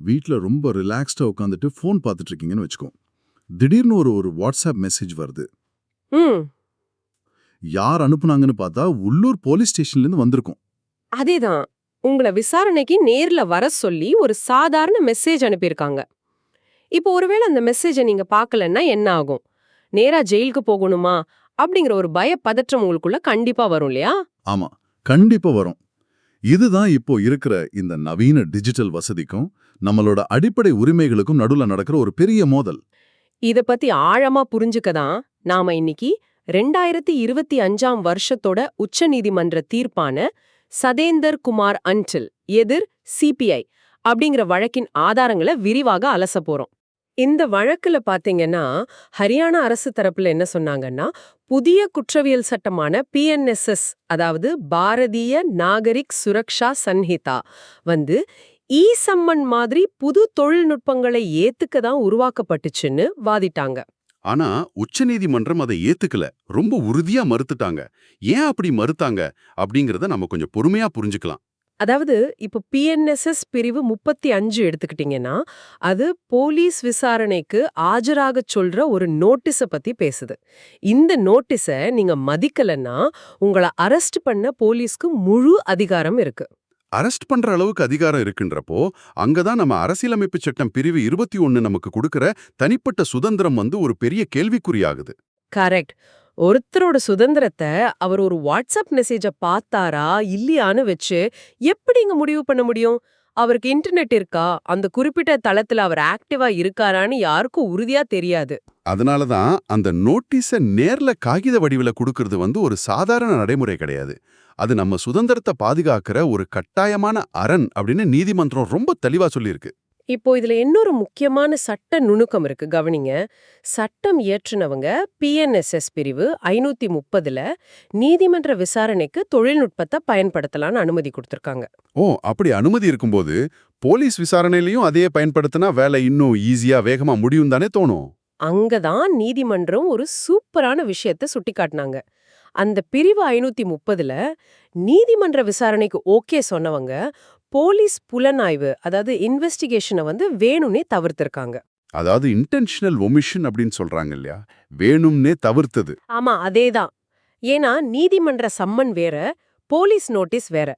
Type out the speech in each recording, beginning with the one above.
வீட்ல ரொம்ப ரிலாக்ஸ்டா உட்காந்துட்டு ஃபோன் பார்த்துட்டு இருக்கீங்கன்னு வச்சுக்கோ. திடீர்னு ஒரு ஒரு வாட்ஸ்அப் மெசேஜ் வருது. ம் யார் அனுப்புனாங்கன்னு பார்த்தா உள்ளூர் போலீஸ் ஸ்டேஷன்ல இருந்து வந்திருக்கும். அதேதான். உங்கள விசாரணைக்கு நேர்ல வர சொல்லி ஒரு சாதாரண மெசேஜ் அனுப்பியிருக்காங்க. இப்போ ஒருவேளை அந்த மெசேஜ நீங்க பார்க்கலன்னா என்ன ஆகும்? நேரா ஜெயிலுக்கு போகணுமா? அப்படிங்கிற ஒரு பதற்றம் உங்களுக்குள்ள கண்டிப்பா வரும் இல்லையா? ஆமா, கண்டிப்பா வரும். இதுதான் இப்போ இருக்கிற இந்த நவீன டிஜிட்டல் வசதிக்கும் நம்மளோட அடிப்படை உரிமைகளுக்கும் நடுவுல நடக்கிற ஒரு பெரிய மோதல். இத பத்தி ஆழமா புரிஞ்சுக்க தான் நாம இன்னைக்கு 2025ஆம் வருஷத்தோட உச்சநீதிமன்ற தீர்ப்பான சதேந்தர் குமார் அன்டில் எதிர் சிபிஐ அப்படிங்கிற வழக்கின் ஆதாரங்களை விரிவாக அலச போறோம். இந்த வழக்குல பாத்தீங்கன்னா ஹரியானா அரசு தரப்புல என்ன சொன்னாங்கன்னா, புதிய குற்றவியல் சட்டமான பிஎன்எஸ்எஸ், அதாவது பாரதிய நாகரிக் சுரக்ஷா சன்ஹிதா வந்து சம்மன் மாதிரி புது தொழில்நுட்பங்களை ஏத்துக்க தான் உருவாக்கப்பட்டுச்சுன்னு வாதிட்டாங்க. ஆனா உச்சநீதிமன்றம் அதை ஏத்துக்கல, ரொம்ப உறுதியா மறுத்துட்டாங்க. ஏன் அப்படி மறுத்தாங்க அப்படிங்கறத நம்ம கொஞ்சம் பொறுமையா புரிஞ்சுக்கலாம். அதாவது இப்போ பிஎன்எஸ்எஸ் பிரிவு 35 எடுத்துக்கிட்டீங்கன்னா, அது போலீஸ் விசாரணைக்கு ஆஜராகச் சொல்ற ஒரு நோட்டீஸ பத்தி பேசுது. இந்த நோட்டீஸ நீங்க மதிக்கலன்னா உங்கள அரெஸ்ட் பண்ண போலீஸ்க்கு முழு அதிகாரம் இருக்கு. அரெஸ்ட் பண்ற அளவுக்கு அதிகாரம் இருக்குன்றப்போ, அங்கதான் நம்ம அரசியலமைப்பு சட்டம் பிரிவு 21 நமக்கு கொடுக்கிற தனிப்பட்ட சுதந்திரம் ஒரு பெரிய கேள்விக்குறியாகுது. கரெக்ட். ஒருத்தரோட சுதந்திரத்தை அவர் ஒரு வாட்ஸ்அப் மெசேஜ பார்த்தாரா இல்லையான்னு வச்சு எப்படிங்க முடிவு பண்ண முடியும்? அவருக்கு இன்டர்நெட் இருக்கா, அந்த குறிப்பிட்ட தளத்துல அவர் ஆக்டிவா இருக்காரான்னு யாருக்கும் உறுதியா தெரியாது. அதனாலதான் அந்த நோட்டீஸ நேர்ல காகித வடிவில கொடுக்கறது ஒரு சாதாரண நடைமுறை கிடையாது. அது நம்ம சுதந்திரத்தை பாதுகாக்கிற ஒரு கட்டாயமான அரண் அப்படின்னு நீதிமன்றம் ரொம்ப தெளிவா சொல்லியிருக்கு. இப்போ இதுல இன்னொரு முக்கியமான சட்ட நுணுக்கம் இருக்கு, கவனிங்க. சட்டம் இயற்றுனவங்க பிஎன்எஸ்எஸ் பிரிவு 530ல நீதிமன்ற விசாரணைக்கு தொழில்நுட்பத்தை பயன்படுத்தலாம்னு அனுமதி கொடுத்திருக்காங்க. ஓ, அப்படி அனுமதி இருக்கும்போது போலீஸ் விசாரணையிலையும் அதையே பயன்படுத்தினா வேலை இன்னும் ஈஸியா வேகமா முடியும் தானே தோணும். அங்கதான் நீதிமன்றம் ஒரு சூப்பரான விஷயத்தை சுட்டிக்காட்டினாங்க. அந்த பிரிவு 530ல நீதிமன்ற விசாரணைக்கு ஓகே சொன்னவங்க போலீஸ் புலனாய்வு, அதாவது இன்வெஸ்டிகேஷனை வேணும்னே தவிர்த்திருக்காங்க. அதாவது இன்டென்ஷனல் ஒமிஷன் அப்படின்னு சொல்றாங்க இல்லையா, வேணும்னே தவிர்த்தது. ஆமா, அதேதான். ஏன்னா நீதிமன்ற சம்மன் வேற, போலீஸ் நோட்டீஸ் வேற.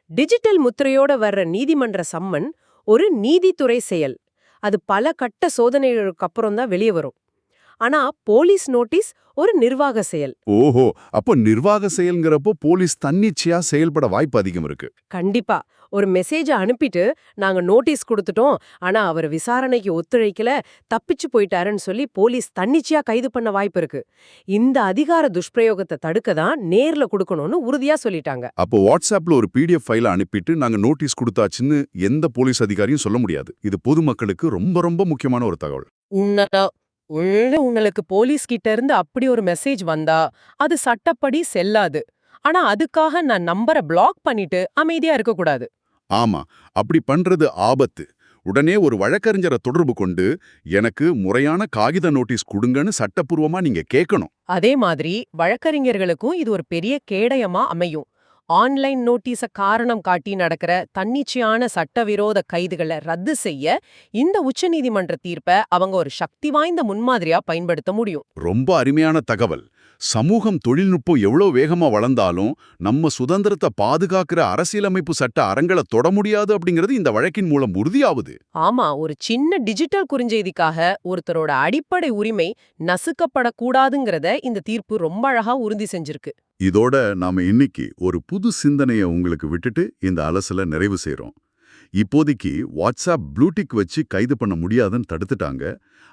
டிஜிட்டல் முத்திரையோட வர்ற நீதிமன்ற சம்மன் ஒரு நீதித்துறை செயல். அது பல கட்ட சோதனைகளுக்கு அப்புறம் தான் வெளியே வரும். ஆனா போலீஸ் நோட்டீஸ் ஒரு நிர்வாக செயல். ஓஹோ, அப்போ நிர்வாக செயல்ங்கிறப்போ போலீஸ் தன்னிச்சையா செயல்பட வாய்ப்பு அதிகம் இருக்கு. கண்டிப்பா. ஒரு மெசேஜ அனுப்பிட்டு நாங்க நோட்டீஸ் கொடுத்துட்டோம், ஆனா அவர் விசாரணைக்கு ஒத்துழைக்கல, தப்பிச்சு போயிட்டாருன்னு சொல்லி போலீஸ் தன்னிச்சையா கைது பண்ண வாய்ப்பு இருக்கு. இந்த அதிகார துஷ்பிரயோகத்தை தடுக்க தான் நேர்ல கொடுக்கணும்னு உறுதியா சொல்லிட்டாங்க. அப்போ வாட்ஸ்அப்ல ஒரு PDF ஃபைல அனுப்பிட்டு நாங்க நோட்டீஸ் கொடுத்தாச்சுன்னு எந்த போலீஸ் அதிகாரியும் சொல்ல முடியாது. இது பொதுமக்களுக்கு ரொம்ப ரொம்ப முக்கியமான ஒரு தகவல். உன்னதான் உங்களுக்கு போலீஸ் கிட்ட இருந்து அப்படி ஒரு மெசேஜ் வந்தா அது சட்டப்படி செல்லாது. ஆனா அதுக்காக நான் நம்பரை பிளாக் பண்ணிட்டு அமைதியா இருக்க கூடாது. ஆமா, அப்படி பண்றது ஆபத்து. உடனே ஒரு வழக்கறிஞரை தொடர்பு கொண்டு எனக்கு முறையான காகித நோட்டீஸ் கொடுங்கன்னு சட்டப்பூர்வமா நீங்க கேட்கணும். அதே மாதிரி வழக்கறிஞர்களுக்கும் இது ஒரு பெரிய கேடயமா அமையும். ஆன்லைன் நோட்டீஸ காரணம் காட்டி நடக்கிற தன்னிச்சையான சட்டவிரோத கைதுகளை ரத்து செய்ய இந்த உச்சநீதிமன்ற தீர்ப்பை அவங்க ஒரு சக்தி வாய்ந்த முன்மாதிரியா பயன்படுத்த முடியும். ரொம்ப அருமையான தகவல். சமூகம் தொழில்நுட்பம் எவ்வளவு வேகமா வளர்ந்தாலும் நம்ம சுதந்திரத்தை பாதுகாக்கிற அரசியலமைப்பு சட்ட அறங்களை தொட முடியாது அப்படிங்கிறது இந்த வழக்கின் மூலம் உறுதியாகுது. ஆமா, ஒரு சின்ன டிஜிட்டல் குறுஞ்செய்திக்காக ஒருத்தரோட அடிப்படை உரிமை நசுக்கப்படக்கூடாதுங்கிறத இந்த தீர்ப்பு ரொம்ப அழகா உறுதி செஞ்சிருக்கு. இதோட நாம இன்னைக்கு ஒரு புது சிந்தனையை உங்களுக்கு விட்டுட்டு இந்த அலசல நிறைவு செய்றோம். இப்போதைக்கு வாட்ஸ்அப் ப்ளூடிக் வச்சு கைது பண்ண முடியாதுன்னு தடுத்துட்டாங்க.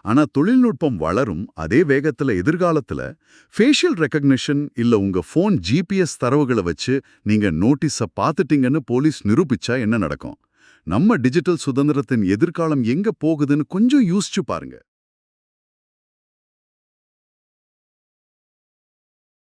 ஆனா தொழில்நுட்பம் வளரும் அதே வேகத்துல எதிர்காலத்துல ஃபேஷியல் ரெகக்னிஷன் இல்ல உங்க போன் GPS தரவுகளை வச்சு நீங்க நோட்டீஸ பார்த்துட்டீங்கன்னு போலீஸ் நிரூபிச்சா என்ன நடக்கும்? நம்ம டிஜிட்டல் சுதந்திரத்தின் எதிர்காலம் எங்க போகுதுன்னு கொஞ்சம் யோசிச்சு பாருங்க.